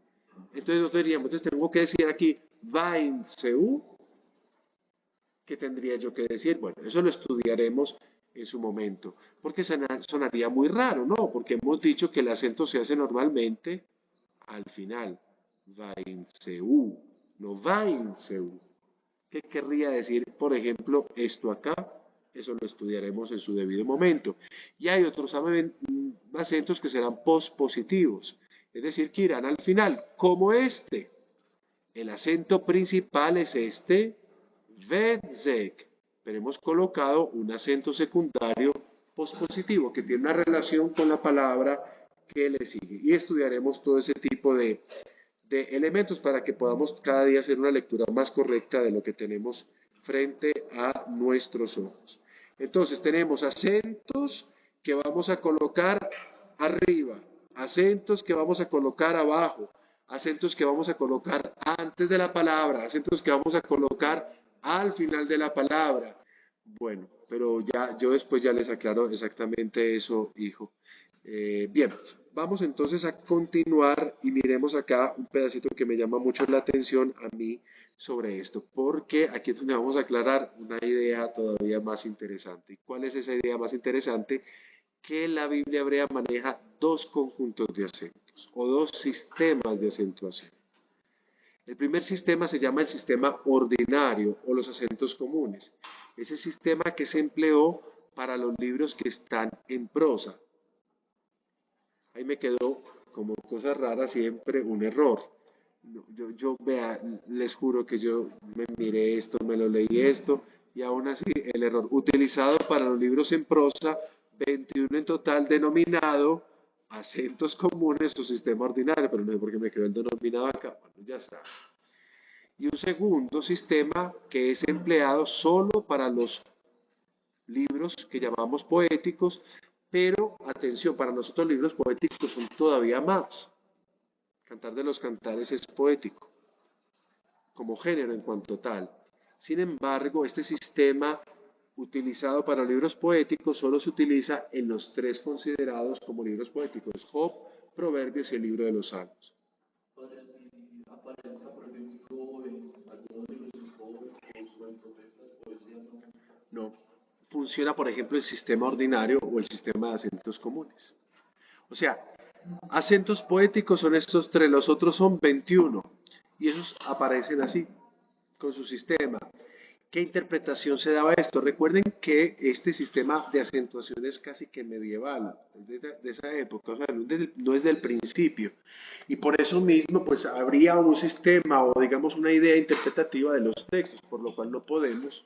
Entonces nosotros diríamos, entonces tengo que decir aquí va in seu. ¿Qué tendría yo que decir? Bueno, eso lo estudiaremos en su momento, porque sonaría muy raro, ¿no? Porque hemos dicho que el acento se hace normalmente al final. Vainseu, no vainseu. ¿Qué querría decir, por ejemplo, esto acá? Eso lo estudiaremos en su debido momento. Y hay otros acentos que serán pospositivos, es decir, que irán al final, como este. El acento principal es este, Vedzek, pero hemos colocado un acento secundario pospositivo que tiene una relación con la palabra que le sigue. Y estudiaremos todo ese tipo de elementos para que podamos cada día hacer una lectura más correcta de lo que tenemos frente a nuestros ojos. Entonces tenemos acentos que vamos a colocar arriba, acentos que vamos a colocar abajo, acentos que vamos a colocar antes de la palabra, acentos que vamos a colocar al final de la palabra. Bueno, pero ya yo después ya les aclaro exactamente eso, hijo. Bien, vamos entonces a continuar y miremos acá un pedacito que me llama mucho la atención a mí sobre esto, porque aquí es donde vamos a aclarar una idea todavía más interesante. ¿Y cuál es esa idea más interesante? Que la Biblia hebrea maneja dos conjuntos de acentos o dos sistemas de acentuación. El primer sistema se llama el sistema ordinario o los acentos comunes. Es el sistema que se empleó para los libros que están en prosa. Ahí me quedó como cosa rara siempre un error. Yo vea, les juro que yo me miré esto, me lo leí esto, y aún así el error utilizado para los libros en prosa, 21 en total denominado acentos comunes o sistema ordinario, pero no sé por qué me quedó el denominado acá, bueno, ya está. Y un segundo sistema que es empleado solo para los libros que llamamos poéticos, pero atención, para nosotros libros poéticos son todavía más. Cantar de los Cantares es poético, como género en cuanto tal. Sin embargo, este sistema utilizado para libros poéticos solo se utiliza en los tres considerados como libros poéticos, Job, Proverbios y el libro de los Salmos. No, funciona por ejemplo el sistema ordinario o el sistema de acentos comunes. O sea, acentos poéticos son estos tres, los otros son 21 y esos aparecen así, con su sistema. ¿Qué interpretación se daba a esto? Recuerden que este sistema de acentuación es casi que medieval, de esa época, o sea, no es del principio. Y por eso mismo, pues habría un sistema o digamos una idea interpretativa de los textos, por lo cual no podemos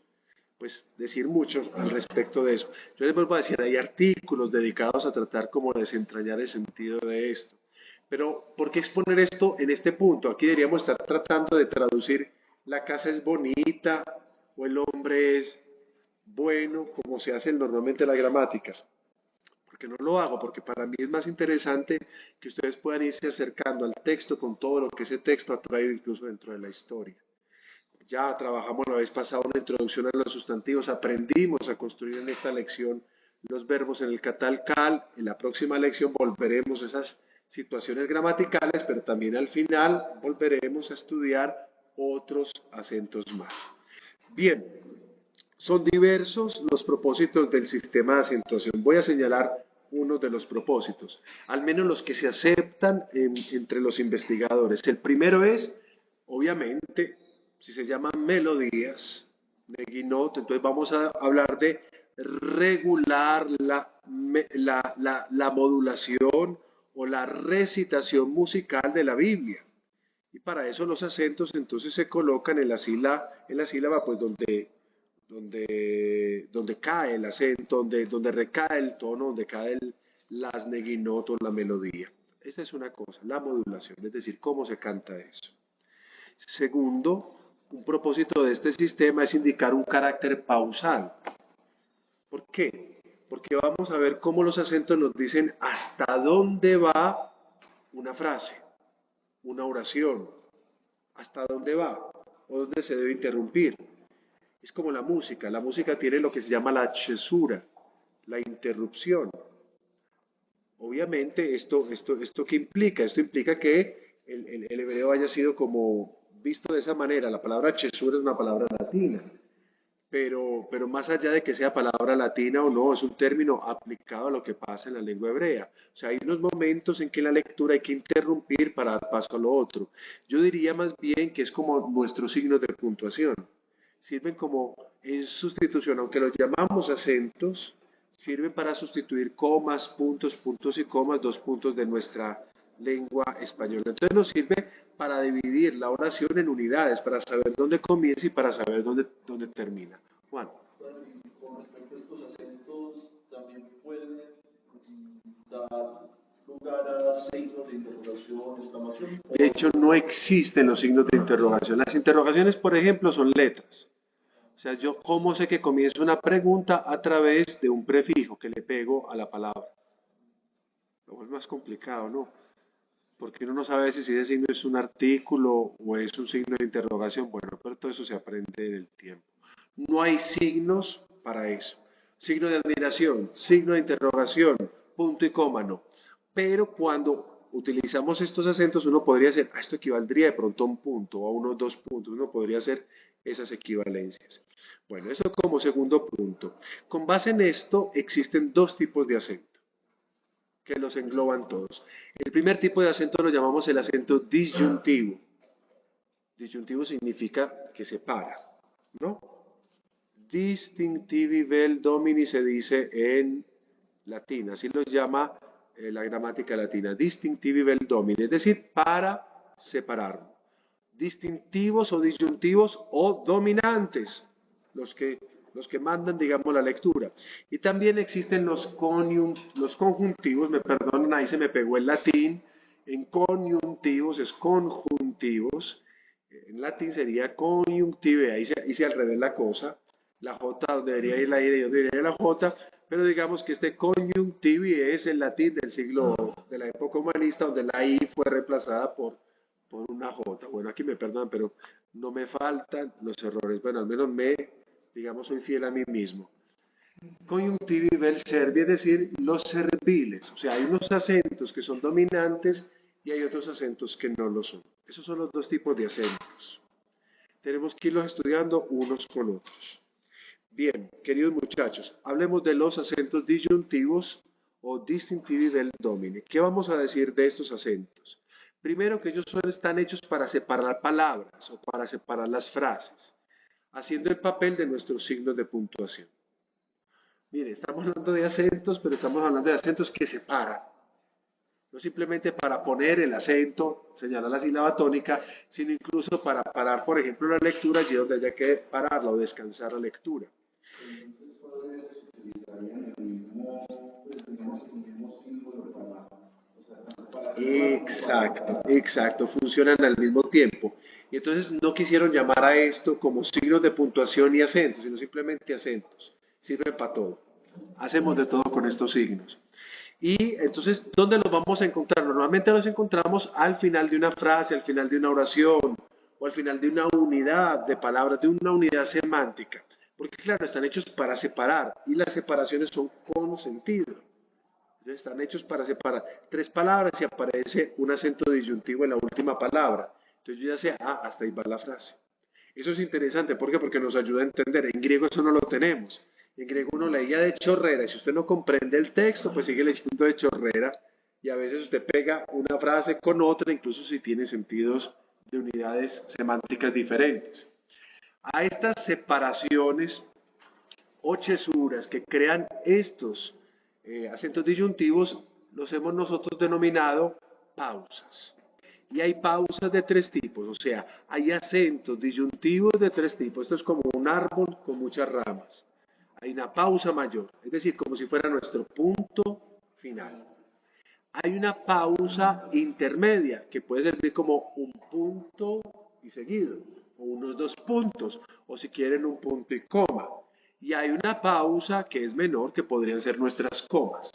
pues decir mucho al respecto de eso. Yo les vuelvo a decir, hay artículos dedicados a tratar como de desentrañar el sentido de esto. Pero, ¿por qué exponer esto en este punto? Aquí deberíamos estar tratando de traducir la casa es bonita o el hombre es bueno, como se hacen normalmente las gramáticas. Porque no lo hago, porque para mí es más interesante que ustedes puedan irse acercando al texto con todo lo que ese texto ha traído incluso dentro de la historia. Ya trabajamos la vez pasada una introducción a los sustantivos, aprendimos a construir en esta lección los verbos en el catal-cal. En la próxima lección volveremos a esas situaciones gramaticales, pero también al final volveremos a estudiar otros acentos más. Bien, son diversos los propósitos del sistema de acentuación. Voy a señalar uno de los propósitos, al menos los que se aceptan entre los investigadores. El primero es, obviamente, si se llaman melodías, neguinot, entonces vamos a hablar de regular la modulación o la recitación musical de la Biblia. Y para eso los acentos entonces se colocan en la sílaba pues donde cae el acento, donde recae el tono, donde cae las neguinot o la melodía. Esta es una cosa, la modulación, es decir, cómo se canta eso. Segundo, un propósito de este sistema es indicar un carácter pausal. ¿Por qué? Porque vamos a ver cómo los acentos nos dicen hasta dónde va una frase, una oración, hasta dónde va o dónde se debe interrumpir. Es como la música tiene lo que se llama la cesura, la interrupción. Obviamente, ¿qué implica? Esto implica que el hebreo haya sido como visto de esa manera. La palabra cesura es una palabra latina, pero más allá de que sea palabra latina o no, es un término aplicado a lo que pasa en la lengua hebrea. O sea, hay unos momentos en que en la lectura hay que interrumpir para dar paso a lo otro. Yo diría más bien que es como nuestros signos de puntuación. Sirven como en sustitución, aunque los llamamos acentos, sirven para sustituir comas, puntos y comas, dos puntos de nuestra lengua española. Entonces nos sirve para dividir la oración en unidades, para saber dónde comienza y para saber dónde termina. Juan. Bueno, y con respecto a estos acentos, también pueden dar lugar a signos de interrogación, exclamación. De hecho, no existen los signos de interrogación. Las interrogaciones, por ejemplo, son letras. O sea, yo cómo sé que comienza una pregunta a través de un prefijo que le pego a la palabra. Lo es más complicado, ¿no? Porque uno no sabe si ese signo es un artículo o es un signo de interrogación. Bueno, pero todo eso se aprende en el tiempo. No hay signos para eso. Signo de admiración, signo de interrogación, punto y coma, no. Pero cuando utilizamos estos acentos, uno podría hacer, esto equivaldría de pronto a un punto o a unos dos puntos, uno podría hacer esas equivalencias. Bueno, eso como segundo punto. Con base en esto, existen dos tipos de acento que los engloban todos. El primer tipo de acento lo llamamos el acento disyuntivo. Disyuntivo significa que separa, ¿no? Distinctivi vel domini se dice en latín, así lo llama la gramática latina, distinctivi vel domini, es decir, para separar. Distintivos o disyuntivos o dominantes, los que mandan, digamos, la lectura. Y también existen los conjuntivos, me perdonan, ahí se me pegó el latín, en conjuntivos es conjuntivos, en latín sería conjunctive, ahí se hice al revés la cosa, la J donde debería ir la I, yo debería ir la J, pero digamos que este conjunctivi es el latín del siglo, de la época humanista, donde la I fue reemplazada por una J. Bueno, aquí me perdonan, pero no me faltan los errores. Bueno, al menos digamos, soy fiel a mí mismo. Conjuntivi vel servi, es decir, los serviles. O sea, hay unos acentos que son dominantes y hay otros acentos que no lo son. Esos son los dos tipos de acentos. Tenemos que irlos estudiando unos con otros. Bien, queridos muchachos, hablemos de los acentos disyuntivos o distintivi vel domini. ¿Qué vamos a decir de estos acentos? Primero que ellos están hechos para separar palabras o para separar las frases. haciendo el papel de nuestros signos de puntuación. Mire, estamos hablando de acentos, pero estamos hablando de acentos que separan. No simplemente para poner el acento, señalar la sílaba tónica, sino incluso para parar, por ejemplo, la lectura allí donde haya que pararla o descansar la lectura. Exacto, exacto, funcionan al mismo tiempo. Y entonces no quisieron llamar a esto como signos de puntuación y acentos, sino simplemente acentos. Sirven para todo. Hacemos de todo con estos signos. Y entonces, ¿dónde los vamos a encontrar? Normalmente los encontramos al final de una frase, al final de una oración, o al final de una unidad de palabras, de una unidad semántica. Porque claro, están hechos para separar, y las separaciones son con sentido. Entonces, están hechos para separar tres palabras y aparece un acento disyuntivo en la última palabra. Entonces yo ya sé, hasta ahí va la frase. Eso es interesante, ¿por qué? Porque nos ayuda a entender. En griego eso no lo tenemos. En griego uno leía de chorrera y si usted no comprende el texto, pues sigue leyendo de chorrera y a veces usted pega una frase con otra, incluso si tiene sentidos de unidades semánticas diferentes. A estas separaciones o chesuras que crean estos acentos disyuntivos los hemos nosotros denominado pausas. Y hay pausas de tres tipos, o sea, hay acentos disyuntivos de tres tipos. Esto es como un árbol con muchas ramas. Hay una pausa mayor, es decir, como si fuera nuestro punto final. Hay una pausa intermedia, que puede servir como un punto y seguido, o unos dos puntos, o si quieren un punto y coma. Y hay una pausa que es menor, que podrían ser nuestras comas.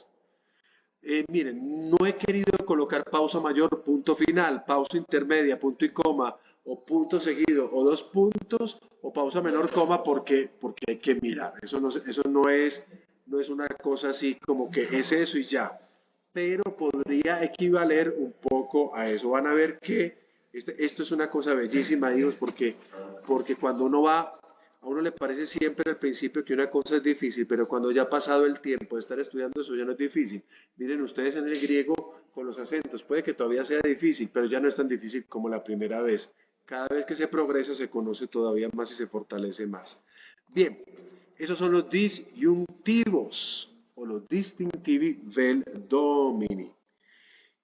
Miren, no he querido colocar pausa mayor, punto final, pausa intermedia, punto y coma, o punto seguido, o dos puntos, o pausa menor, coma, porque hay que mirar. Eso no es una cosa así como que es eso y ya. Pero podría equivaler un poco a eso. Van a ver que esto es una cosa bellísima, hijos, porque cuando uno va a uno le parece siempre al principio que una cosa es difícil, pero cuando ya ha pasado el tiempo de estar estudiando eso ya no es difícil. Miren ustedes en el griego con los acentos, puede que todavía sea difícil, pero ya no es tan difícil como la primera vez. Cada vez que se progresa se conoce todavía más y se fortalece más. Bien, esos son los disyuntivos o los distinctivi vel domini.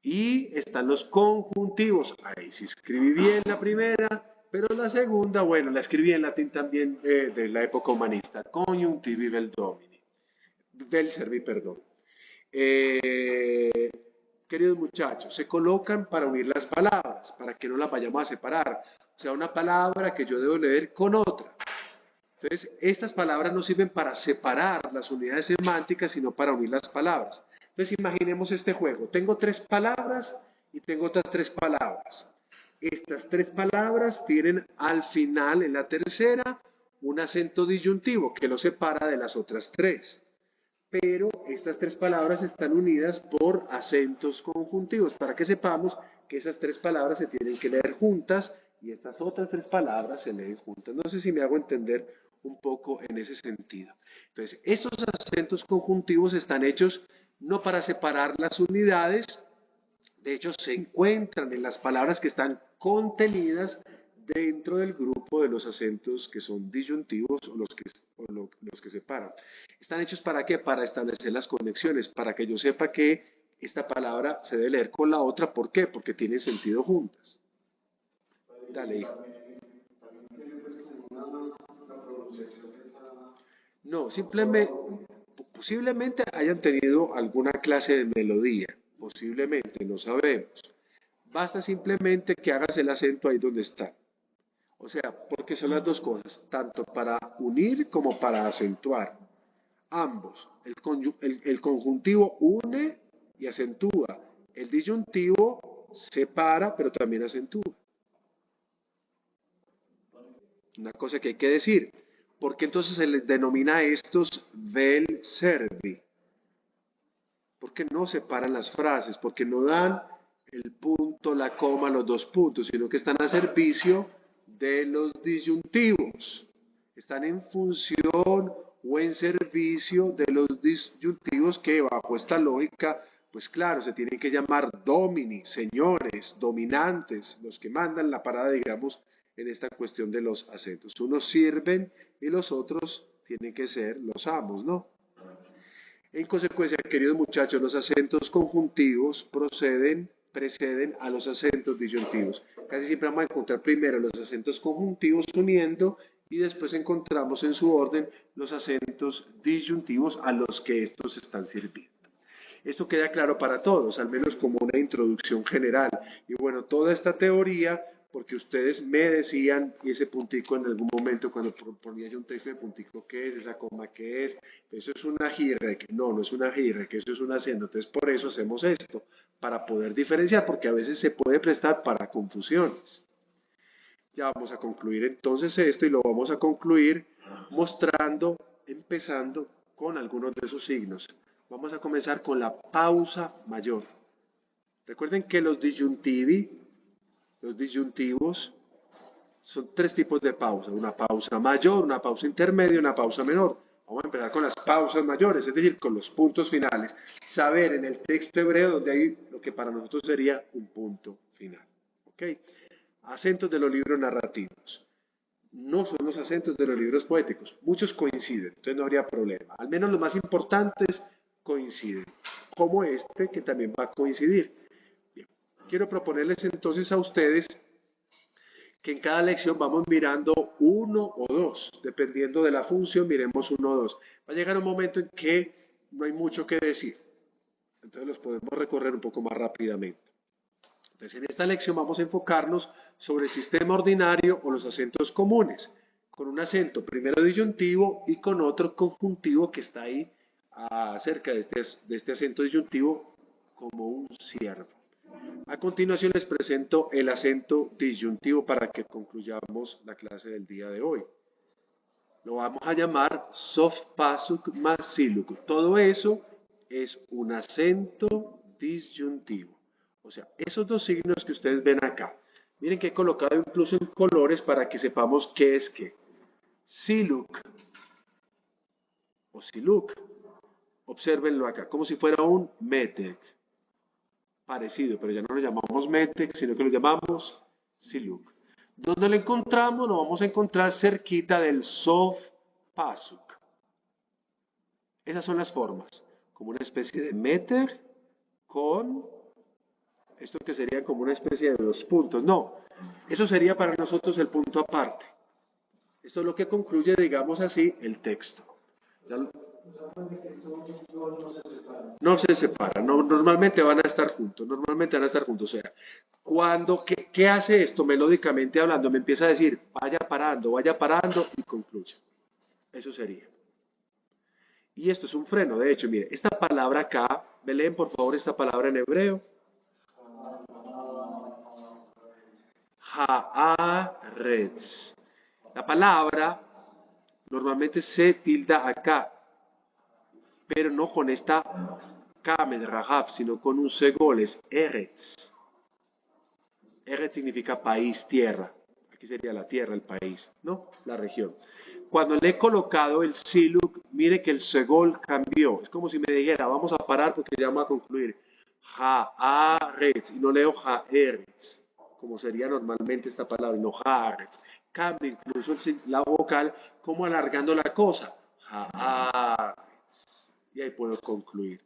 Y están los conjuntivos. Ahí sí escribí bien la primera, pero la segunda, bueno, la escribí en latín también de la época humanista. Conjuntivi vel domini. Vel servi, perdón. Eh, Queridos muchachos, se colocan para unir las palabras, para que no las vayamos a separar. O sea, una palabra que yo debo leer con otra. Entonces, estas palabras no sirven para separar las unidades semánticas, sino para unir las palabras. Entonces, imaginemos este juego. Tengo tres palabras y tengo otras tres palabras. Estas tres palabras tienen al final, en la tercera, un acento disyuntivo que lo separa de las otras tres. Pero estas tres palabras están unidas por acentos conjuntivos, para que sepamos que esas tres palabras se tienen que leer juntas y estas otras tres palabras se leen juntas. No sé si me hago entender un poco en ese sentido. Entonces, estos acentos conjuntivos están hechos no para separar las unidades, de hecho se encuentran en las palabras que están contenidas dentro del grupo de los acentos que son disyuntivos o los que separan. ¿Están hechos para qué? Para establecer las conexiones, para que yo sepa que esta palabra se debe leer con la otra. ¿Por qué? Porque tienen sentido juntas. Dale, hijo. No, simplemente, posiblemente hayan tenido alguna clase de melodía, posiblemente, no sabemos. Basta simplemente que hagas el acento ahí donde está. O sea, porque son las dos cosas, tanto para unir como para acentuar. Ambos. El conjuntivo une y acentúa. El disyuntivo separa, pero también acentúa. Una cosa que hay que decir. ¿Por qué entonces se les denomina a estos vel servi? Porque no separan las frases, porque no dan el punto, la coma, los dos puntos, sino que están a servicio de los disyuntivos. Están en función o en servicio de los disyuntivos que bajo esta lógica, pues claro, se tienen que llamar domini, señores, dominantes, los que mandan la parada, digamos, en esta cuestión de los acentos. Unos sirven y los otros tienen que ser los amos, ¿no? En consecuencia, queridos muchachos, los acentos conjuntivos preceden a los acentos disyuntivos. Casi siempre vamos a encontrar primero los acentos conjuntivos uniendo y después encontramos en su orden los acentos disyuntivos a los que estos están sirviendo. Esto queda claro para todos, al menos como una introducción general. Y bueno, toda esta teoría, porque ustedes me decían, y ese puntico en algún momento cuando ponía yo un texto de puntico, ¿qué es? Esa coma, ¿qué es? Eso es una jirre, no, no es una jirre, que eso es un acento. Entonces por eso hacemos esto, para poder diferenciar, porque a veces se puede prestar para confusiones. Ya vamos a concluir entonces esto y lo vamos a concluir mostrando, empezando con algunos de esos signos. Vamos a comenzar con la pausa mayor. Recuerden que los disyuntivos, son tres tipos de pausa. Una pausa mayor, una pausa intermedia y una pausa menor. Vamos a empezar con las pausas mayores, es decir, con los puntos finales. Saber en el texto hebreo donde hay lo que para nosotros sería un punto final. ¿Ok? Acentos de los libros narrativos. No son los acentos de los libros poéticos. Muchos coinciden, entonces no habría problema. Al menos los más importantes coinciden, como este que también va a coincidir. Bien. Quiero proponerles entonces a ustedes que en cada lección vamos mirando uno o dos, dependiendo de la función, miremos uno o dos. Va a llegar un momento en que no hay mucho que decir, entonces los podemos recorrer un poco más rápidamente. Entonces, en esta lección vamos a enfocarnos sobre el sistema ordinario o los acentos comunes, con un acento primero disyuntivo y con otro conjuntivo que está ahí cerca de este acento disyuntivo como un ciervo. A continuación les presento el acento disyuntivo para que concluyamos la clase del día de hoy. Lo vamos a llamar sof pasuk más siluk. Todo eso es un acento disyuntivo. O sea, esos dos signos que ustedes ven acá. Miren que he colocado incluso en colores para que sepamos qué es qué. Siluk o siluk. Obsérvenlo acá, como si fuera un metek. Parecido, pero ya no lo llamamos metek, sino que lo llamamos siluk. ¿Dónde lo encontramos? Lo vamos a encontrar cerquita del sof pasuk. Esas son las formas, como una especie de meter con esto que sería como una especie de dos puntos. No, eso sería para nosotros el punto aparte. Esto es lo que concluye, digamos así, el texto. No se separan, no, normalmente van a estar juntos, o sea, ¿qué hace esto melódicamente hablando? Me empieza a decir, vaya parando y concluye. Eso sería. Y esto es un freno, de hecho, mire, esta palabra acá, ¿me leen por favor esta palabra en hebreo? Haaretz. La palabra normalmente se tilda acá, pero no con esta Kamed Rahab, sino con un segol, es Eretz. Eretz significa país, tierra. Aquí sería la tierra, el país, ¿no? La región. Cuando le he colocado el siluk, mire que el segol cambió. Es como si me dijera, vamos a parar porque ya vamos a concluir. Haaretz, y no leo Haaretz, como sería normalmente esta palabra, no Haaretz. Cambia incluso la vocal como alargando la cosa. Haaretz. Y ahí puedo concluir.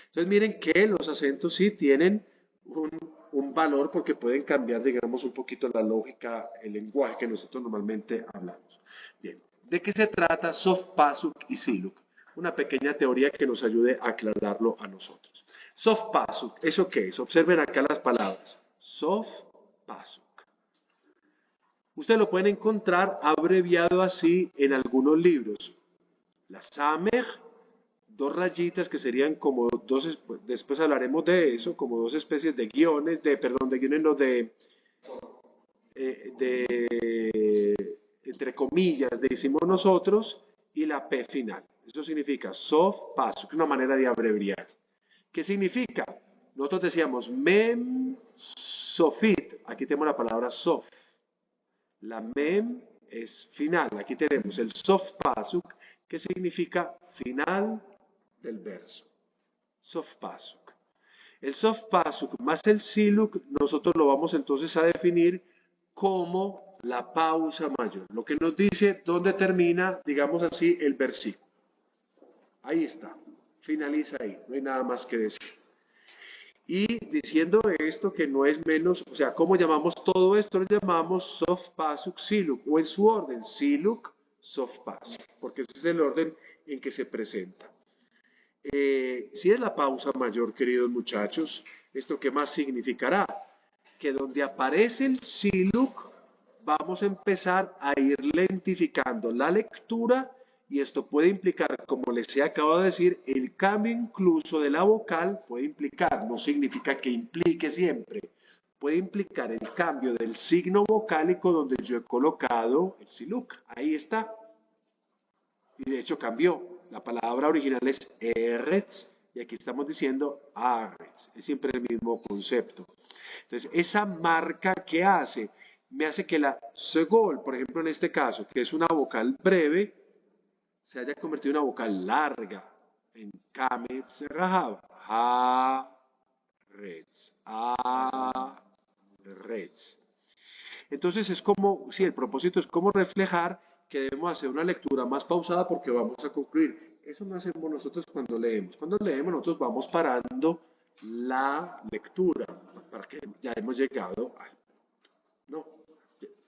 Entonces miren que los acentos sí tienen un valor porque pueden cambiar, digamos, un poquito la lógica, el lenguaje que nosotros normalmente hablamos. Bien, ¿de qué se trata sof pasuk y siluk? Una pequeña teoría que nos ayude a aclararlo a nosotros. Sof pasuk, ¿eso qué es? Observen acá las palabras. Sof pasuk. Ustedes lo pueden encontrar abreviado así en algunos libros. La Samer, dos rayitas que serían como dos, después hablaremos de eso, como dos especies de guiones, de guiones no, entre comillas, decimos nosotros, y la P final. Eso significa sof, paso, que es una manera de abreviar. ¿Qué significa? Nosotros decíamos mem, sofit, aquí tenemos la palabra sof. La mem es final, aquí tenemos el sof pasuk, que significa final del verso. Sof pasuk. El sof pasuk más el siluk, nosotros lo vamos entonces a definir como la pausa mayor, lo que nos dice dónde termina, digamos así, el versículo. Ahí está, finaliza ahí, no hay nada más que decir. Y diciendo esto que no es menos, o sea, ¿cómo llamamos todo esto? Lo llamamos sof pasuk siluk, o en su orden, siluk sof pasuk, porque ese es el orden en que se presenta. Si es la pausa mayor, queridos muchachos, ¿esto qué más significará? Que donde aparece el siluk, vamos a empezar a ir lentificando la lectura y esto puede implicar, como les he acabado de decir, el cambio incluso de la vocal puede implicar, no significa que implique siempre, puede implicar el cambio del signo vocálico donde yo he colocado el siluk. Ahí está. Y de hecho cambió. La palabra original es eretz y aquí estamos diciendo aretz. Es siempre el mismo concepto. Entonces, esa marca que hace, me hace que la segol, por ejemplo en este caso, que es una vocal breve, se haya convertido en una vocal larga. En kametz rahav. Ha, retz. A, retz. Entonces es como, sí, el propósito es como reflejar que debemos hacer una lectura más pausada porque vamos a concluir. Eso no hacemos nosotros cuando leemos. Cuando leemos nosotros vamos parando la lectura para que ya hemos llegado al... No,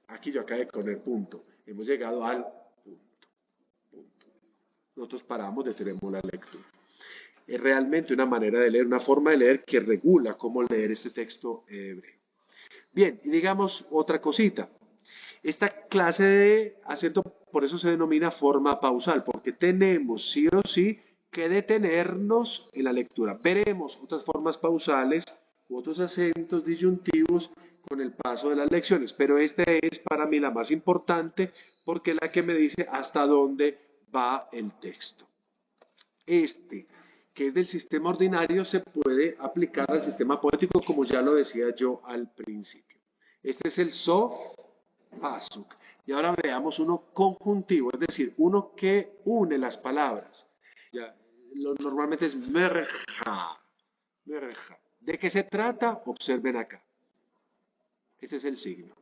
aquí yo acabé con el punto. Hemos llegado al punto. Nosotros paramos, detenemos la lectura. Es realmente una manera de leer, una forma de leer que regula cómo leer este texto hebreo. Bien, y digamos otra cosita. Esta clase de acento, por eso se denomina forma pausal, porque tenemos sí o sí que detenernos en la lectura. Veremos otras formas pausales, otros acentos disyuntivos con el paso de las lecciones, pero esta es para mí la más importante porque es la que me dice hasta dónde va el texto. Este, que es del sistema ordinario, se puede aplicar al sistema poético como ya lo decía yo al principio. Este es el sof pasuk. Y ahora veamos uno conjuntivo, es decir, uno que une las palabras. Ya, normalmente es merja, merja. ¿De qué se trata? Observen acá. Este es el signo.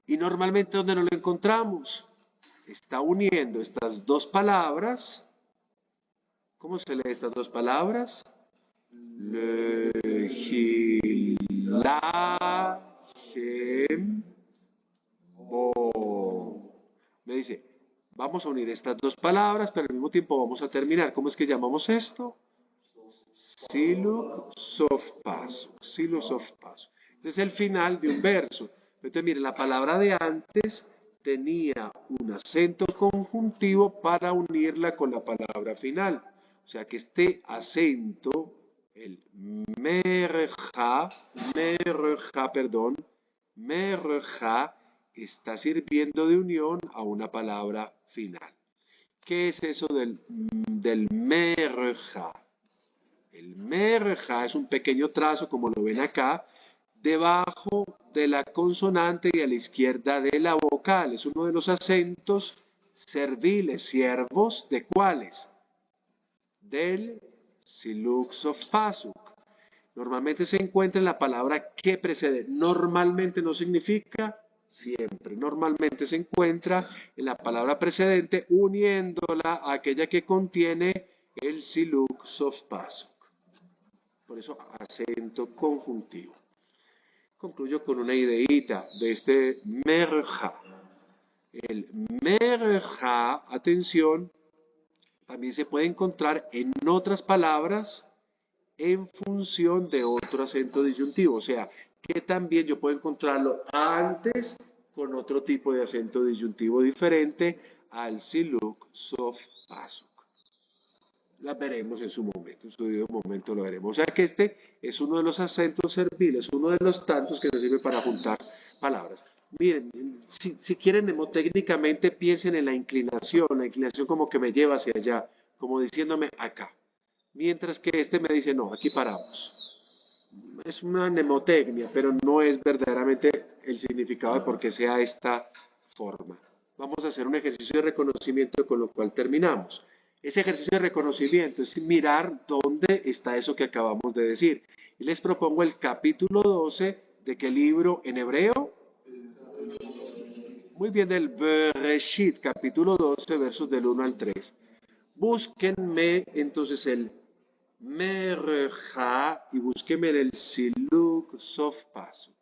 Y normalmente, ¿dónde nos lo encontramos? Está uniendo estas dos palabras. ¿Cómo se lee estas dos palabras? Lehilahem bo. Me dice, vamos a unir estas dos palabras, pero al mismo tiempo vamos a terminar. ¿Cómo es que llamamos esto? Siluk sof paso. Siluk sof paso. Este es el final de un verso. Entonces, mire, la palabra de antes tenía un acento conjuntivo para unirla con la palabra final. O sea que este acento, el merja, merja, está sirviendo de unión a una palabra final. ¿Qué es eso del merja? El merja es un pequeño trazo, como lo ven acá, debajo de la consonante y a la izquierda de la vocal. Es uno de los acentos serviles, siervos, ¿de cuáles? Del siluk sof pasuk. Normalmente se encuentra en la palabra que precede. Normalmente no significa siempre. Normalmente se encuentra en la palabra precedente uniéndola a aquella que contiene el siluk sof pasuk. Por eso acento conjuntivo. Concluyo con una ideita de este merja. El merja, atención, también se puede encontrar en otras palabras en función de otro acento disyuntivo. O sea, que también yo puedo encontrarlo antes con otro tipo de acento disyuntivo diferente al siluk sof pasuk. Las veremos en su momento, en su debido momento lo veremos. O sea que este es uno de los acentos serviles, uno de los tantos que nos sirve para juntar palabras. Miren, si quieren mnemotécnicamente piensen en la inclinación como que me lleva hacia allá, como diciéndome acá. Mientras que este me dice, no, aquí paramos. Es una mnemotecnia, pero no es verdaderamente el significado de por qué sea esta forma. Vamos a hacer un ejercicio de reconocimiento con lo cual terminamos. Ese ejercicio de reconocimiento es mirar dónde está eso que acabamos de decir. Y les propongo el capítulo 12 de qué libro en hebreo. Muy bien, el Bereshit, capítulo 12, versos del 1 al 3. Búsquenme entonces el Merja y búsquenme el Siluk Sof Pasuk.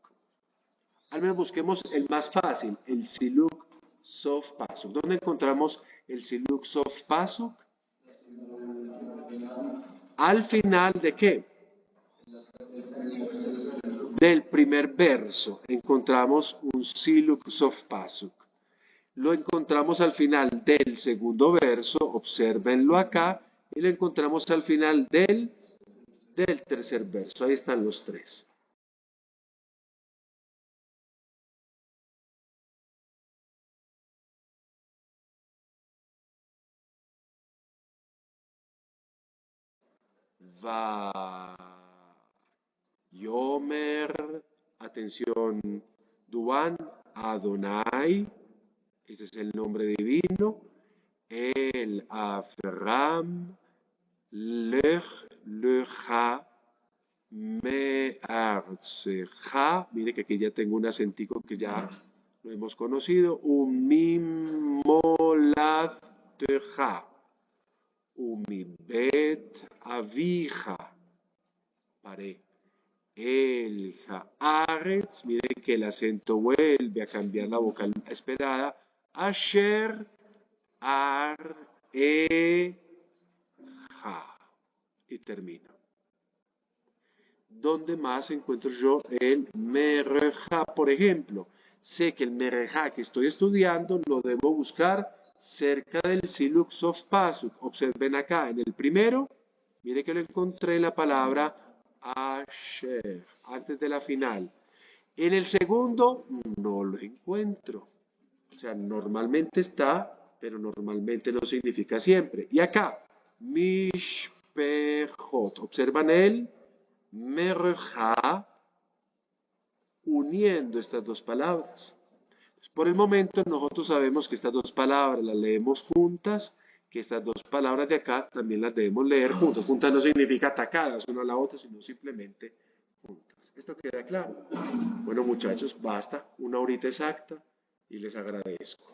Al menos busquemos el más fácil, el Siluk Sof Pasuk. ¿Dónde encontramos el Siluk Sof Pasuk? Al final de qué? Del primer verso encontramos un Siluk Sof Pasuk. Lo encontramos al final del segundo verso, obsérvenlo acá, y lo encontramos al final del tercer verso. Ahí están los tres. Va. Yomer, atención, Duan, Adonai, ese es el nombre divino, el Avram, Lech, Lecha, Me'artzecha, mire que aquí ya tengo un acentico que ya lo hemos conocido, Umimoladtecha, Umibet Avija, paré. El Haaretz, mire que el acento vuelve a cambiar la vocal esperada. Asher Ar E Ja. Y termino. ¿Dónde más encuentro yo el Mereja, por ejemplo? Sé que el Mereja que estoy estudiando lo debo buscar cerca del Siluk Sof Pasuk. Observen acá, en el primero, mire que lo encontré en la palabra Asher, antes de la final. En el segundo, no lo encuentro. O sea, normalmente está, pero normalmente no significa siempre. Y acá, Mishpejot. Observan el Merja uniendo estas dos palabras. Por el momento nosotros sabemos que estas dos palabras las leemos juntas, que estas dos palabras de acá también las debemos leer juntas. Juntas no significa atacadas una a la otra, sino simplemente juntas. ¿Esto queda claro? Bueno, muchachos, basta, una horita exacta y les agradezco.